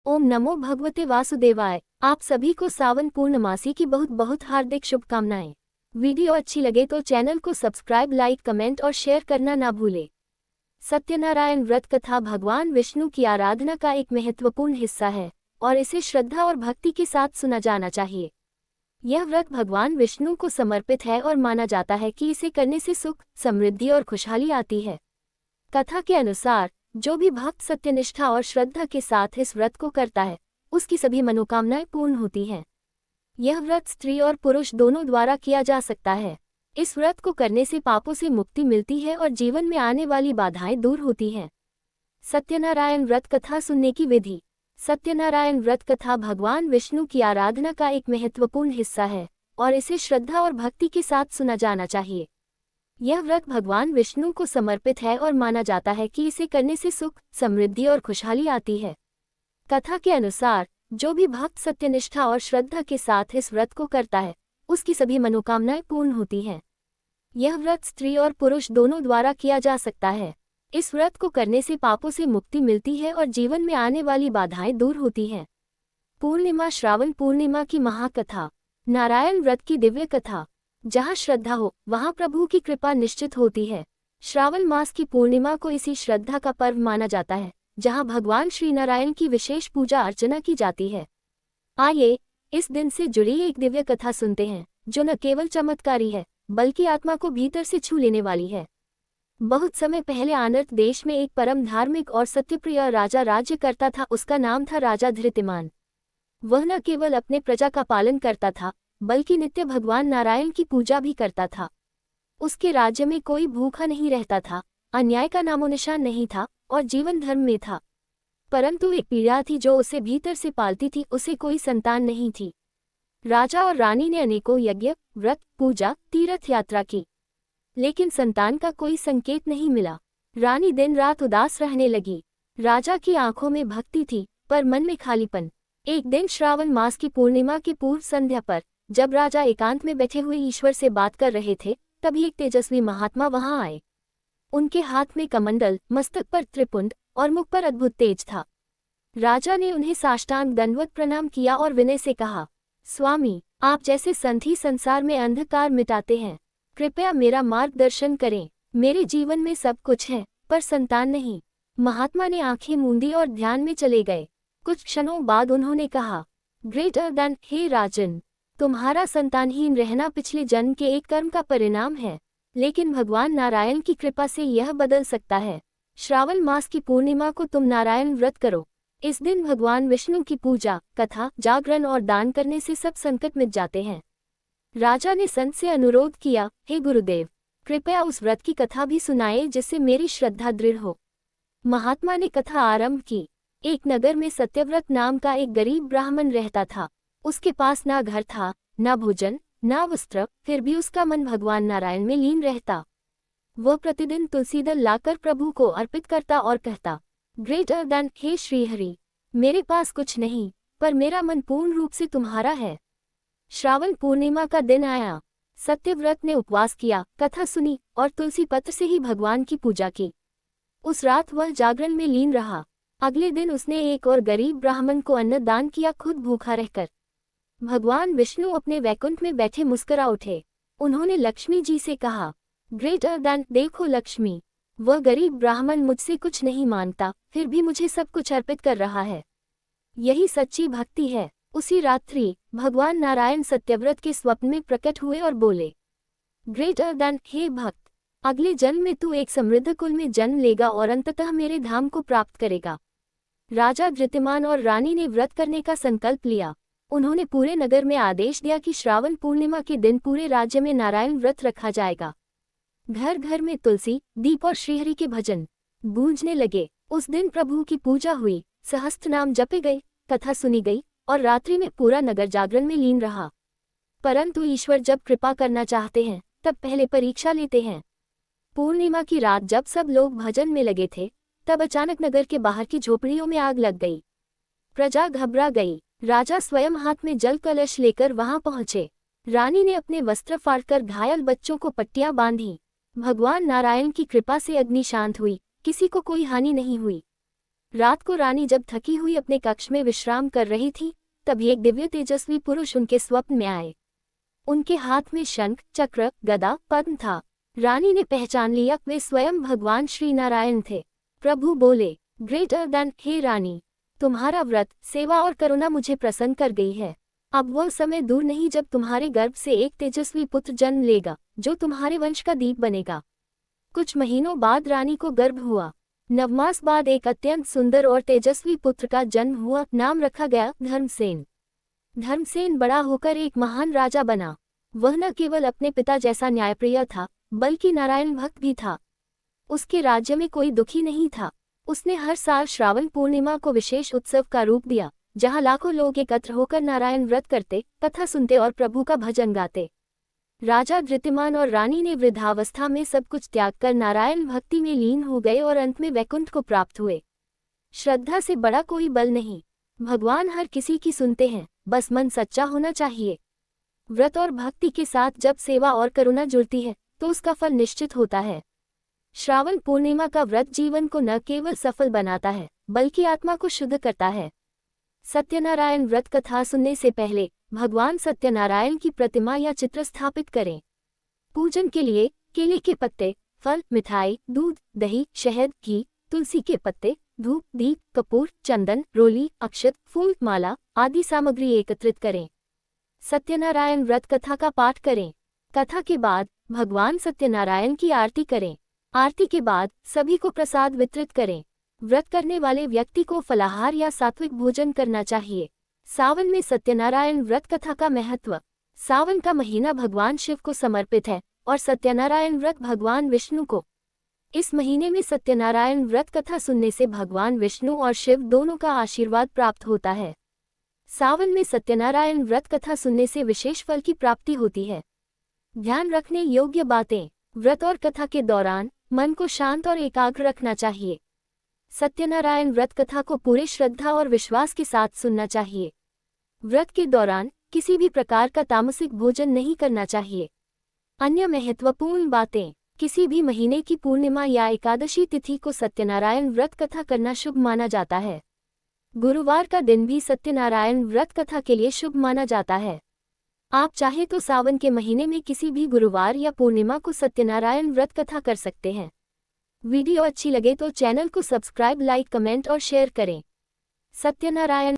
ओम नमो भगवते वासुदेवाय। आप सभी को सावन पूर्णमासी की बहुत बहुत हार्दिक शुभकामनाएं। वीडियो अच्छी लगे तो चैनल को सब्सक्राइब, लाइक, कमेंट और शेयर करना ना भूले। सत्यनारायण व्रत कथा भगवान विष्णु की आराधना का एक महत्वपूर्ण हिस्सा है और इसे श्रद्धा और भक्ति के साथ सुना जाना चाहिए। यह व्रत भगवान विष्णु को समर्पित है और माना जाता है कि इसे करने से सुख, समृद्धि और खुशहाली आती है। कथा के अनुसार जो भी भक्त सत्यनिष्ठा और श्रद्धा के साथ इस व्रत को करता है, उसकी सभी मनोकामनाएं पूर्ण होती हैं। यह व्रत स्त्री और पुरुष दोनों द्वारा किया जा सकता है। इस व्रत को करने से पापों से मुक्ति मिलती है और जीवन में आने वाली बाधाएं दूर होती हैं। सत्यनारायण व्रत कथा सुनने की विधि। सत्यनारायण व्रत कथा भगवान विष्णु की आराधना का एक महत्वपूर्ण हिस्सा है और इसे श्रद्धा और भक्ति के साथ सुना जाना चाहिए। यह व्रत भगवान विष्णु को समर्पित है और माना जाता है कि इसे करने से सुख, समृद्धि और खुशहाली आती है। कथा के अनुसार जो भी भक्त सत्यनिष्ठा और श्रद्धा के साथ इस व्रत को करता है, उसकी सभी मनोकामनाएं पूर्ण होती हैं। यह व्रत स्त्री और पुरुष दोनों द्वारा किया जा सकता है। इस व्रत को करने से पापों से मुक्ति मिलती है और जीवन में आने वाली बाधाएं दूर होती हैं। पूर्णिमा। श्रावण पूर्णिमा की महाकथा। नारायण व्रत की दिव्य कथा। जहाँ श्रद्धा हो वहाँ प्रभु की कृपा निश्चित होती है। श्रावण मास की पूर्णिमा को इसी श्रद्धा का पर्व माना जाता है, जहाँ भगवान श्री नारायण की विशेष पूजा अर्चना की जाती है। आइए इस दिन से जुड़ी एक दिव्य कथा सुनते हैं, जो न केवल चमत्कारी है बल्कि आत्मा को भीतर से छू लेने वाली है। बहुत समय पहले आनर्त देश में एक परम धार्मिक और सत्यप्रिय राजा राज्य करता था। उसका नाम था राजा धृतिमान। वह न केवल अपने प्रजा का पालन करता था बल्कि नित्य भगवान नारायण की पूजा भी करता था। उसके राज्य में कोई भूखा नहीं रहता था, अन्याय का नामोनिशान नहीं था और जीवन धर्म में था। परंतु एक पीड़ा थी जो उसे भीतर से पालती थी। उसे कोई संतान नहीं थी। राजा और रानी ने अनेकों यज्ञ, व्रत, पूजा, तीर्थ यात्रा की, लेकिन संतान का कोई संकेत नहीं मिला। रानी दिन रात उदास रहने लगी। राजा की आंखों में भक्ति थी पर मन में खालीपन। एक दिन श्रावण मास की पूर्णिमा की पूर्व संध्या पर जब राजा एकांत में बैठे हुए ईश्वर से बात कर रहे थे, तभी एक तेजस्वी महात्मा वहां आए। उनके हाथ में कमंडल, मस्तक पर त्रिपुंड और मुख पर अद्भुत तेज था। राजा ने उन्हें साष्टांग दंडवत प्रणाम किया और विनय से कहा, स्वामी, आप जैसे संत ही संसार में अंधकार मिटाते हैं। कृपया मेरा मार्गदर्शन करें। मेरे जीवन में सब कुछ है पर संतान नहीं। महात्मा ने आंखें मूंदी और ध्यान में चले गए। कुछ क्षणों बाद उन्होंने कहा, ग्रेटर देन, हे राजन, तुम्हारा संतानहीन रहना पिछले जन्म के एक कर्म का परिणाम है, लेकिन भगवान नारायण की कृपा से यह बदल सकता है। श्रावण मास की पूर्णिमा को तुम नारायण व्रत करो। इस दिन भगवान विष्णु की पूजा, कथा, जागरण और दान करने से सब संकट मिट जाते हैं। राजा ने संत से अनुरोध किया, हे गुरुदेव, कृपया उस व्रत की कथा भी सुनाए जिससे मेरी श्रद्धा दृढ़ हो। महात्मा ने कथा आरंभ की। एक नगर में सत्यव्रत नाम का एक गरीब ब्राह्मण रहता था। उसके पास ना घर था, ना भोजन, ना वस्त्र, फिर भी उसका मन भगवान नारायण में लीन रहता। वह प्रतिदिन तुलसी दल लाकर प्रभु को अर्पित करता और कहता, ग्रेटर देन, हे श्रीहरि, मेरे पास कुछ नहीं पर मेरा मन पूर्ण रूप से तुम्हारा है। श्रावण पूर्णिमा का दिन आया। सत्यव्रत ने उपवास किया, कथा सुनी और तुलसी पत्र से ही भगवान की पूजा की। उस रात वह जागरण में लीन रहा। अगले दिन उसने एक और गरीब ब्राह्मण को अन्न दान किया, खुद भूखा रहकर। भगवान विष्णु अपने वैकुंठ में बैठे मुस्कुरा उठे। उन्होंने लक्ष्मी जी से कहा, ग्रेटर देन, देखो लक्ष्मी, वह गरीब ब्राह्मण मुझसे कुछ नहीं मांगता, फिर भी मुझे सब कुछ अर्पित कर रहा है। यही सच्ची भक्ति है। उसी रात्रि भगवान नारायण सत्यव्रत के स्वप्न में प्रकट हुए और बोले, ग्रेटर देन, हे भक्त, अगले जन्म में तू एक समृद्ध कुल में जन्म लेगा और अंततः मेरे धाम को प्राप्त करेगा। राजा धृतिमान और रानी ने व्रत करने का संकल्प लिया। उन्होंने पूरे नगर में आदेश दिया कि श्रावण पूर्णिमा के दिन पूरे राज्य में नारायण व्रत रखा जाएगा। घर घर में तुलसी, दीप और श्रीहरि के भजन गूंजने लगे। उस दिन प्रभु की पूजा हुई, सहस्त्र नाम जपे गए, कथा सुनी गई और रात्रि में पूरा नगर जागरण में लीन रहा। परंतु ईश्वर जब कृपा करना चाहते हैं तब पहले परीक्षा लेते हैं। पूर्णिमा की रात जब सब लोग भजन में लगे थे, तब अचानक नगर के बाहर की झोपड़ियों में आग लग गई। प्रजा घबरा गई। राजा स्वयं हाथ में जल कलश लेकर वहां पहुंचे। रानी ने अपने वस्त्र फाड़कर घायल बच्चों को पट्टियां बांधी। भगवान नारायण की कृपा से अग्नि शांत हुई, किसी को कोई हानि नहीं हुई। रात को रानी जब थकी हुई अपने कक्ष में विश्राम कर रही थी, तभी एक दिव्य तेजस्वी पुरुष उनके स्वप्न में आए। उनके हाथ में शंख, चक्र, गदा, पद्म था। रानी ने पहचान लिया वे स्वयं भगवान श्री नारायण थे। प्रभु बोले, ग्रेटर देन, हे रानी, तुम्हारा व्रत, सेवा और करुणा मुझे प्रसन्न कर गई है। अब वह समय दूर नहीं जब तुम्हारे गर्भ से एक तेजस्वी पुत्र जन्म लेगा, जो तुम्हारे वंश का दीप बनेगा। कुछ महीनों बाद रानी को गर्भ हुआ। 9 मास बाद एक अत्यंत सुंदर और तेजस्वी पुत्र का जन्म हुआ। नाम रखा गया धर्मसेन। धर्मसेन बड़ा होकर एक महान राजा बना। वह न केवल अपने पिता जैसा न्यायप्रिय था, बल्कि नारायण भक्त भी था। उसके राज्य में कोई दुखी नहीं था। उसने हर साल श्रावण पूर्णिमा को विशेष उत्सव का रूप दिया, जहां लाखों लोग एकत्र होकर नारायण व्रत करते, कथा सुनते और प्रभु का भजन गाते। राजा धृतिमान और रानी ने वृद्धावस्था में सब कुछ त्याग कर नारायण भक्ति में लीन हो गए और अंत में वैकुंठ को प्राप्त हुए। श्रद्धा से बड़ा कोई बल नहीं। भगवान हर किसी की सुनते हैं, बस मन सच्चा होना चाहिए। व्रत और भक्ति के साथ जब सेवा और करुणा जुड़ती है, तो उसका फल निश्चित होता है। श्रावण पूर्णिमा का व्रत जीवन को न केवल सफल बनाता है, बल्कि आत्मा को शुद्ध करता है। सत्यनारायण व्रत कथा सुनने से पहले भगवान सत्यनारायण की प्रतिमा या चित्र स्थापित करें। पूजन के लिए केले के पत्ते, फल, मिठाई, दूध, दही, शहद, घी, तुलसी के पत्ते, धूप, दीप, कपूर, चंदन, रोली, अक्षत, फूल, माला आदि सामग्री एकत्रित करें। सत्यनारायण व्रत कथा का पाठ करें। कथा के बाद भगवान सत्यनारायण की आरती करें। आरती के बाद सभी को प्रसाद वितरित करें। व्रत करने वाले व्यक्ति को फलाहार या सात्विक भोजन करना चाहिए। सावन में सत्यनारायण व्रत कथा का महत्व। सावन का महीना भगवान शिव को समर्पित है और सत्यनारायण व्रत भगवान विष्णु को। इस महीने में सत्यनारायण व्रत कथा सुनने से भगवान विष्णु और शिव दोनों का आशीर्वाद प्राप्त होता है। सावन में सत्यनारायण व्रत कथा सुनने से विशेष फल की प्राप्ति होती है। ध्यान रखने योग्य बातें। व्रत और कथा के दौरान मन को शांत और एकाग्र रखना चाहिए। सत्यनारायण व्रत कथा को पूरे श्रद्धा और विश्वास के साथ सुनना चाहिए। व्रत के दौरान किसी भी प्रकार का तामसिक भोजन नहीं करना चाहिए। अन्य महत्वपूर्ण बातें। किसी भी महीने की पूर्णिमा या एकादशी तिथि को सत्यनारायण व्रत कथा करना शुभ माना जाता है। गुरुवार का दिन भी सत्यनारायण व्रत कथा के लिए शुभ माना जाता है। आप चाहे तो सावन के महीने में किसी भी गुरुवार या पूर्णिमा को सत्यनारायण व्रत कथा कर सकते हैं। वीडियो अच्छी लगे तो चैनल को सब्सक्राइब, लाइक, कमेंट और शेयर करें। सत्यनारायण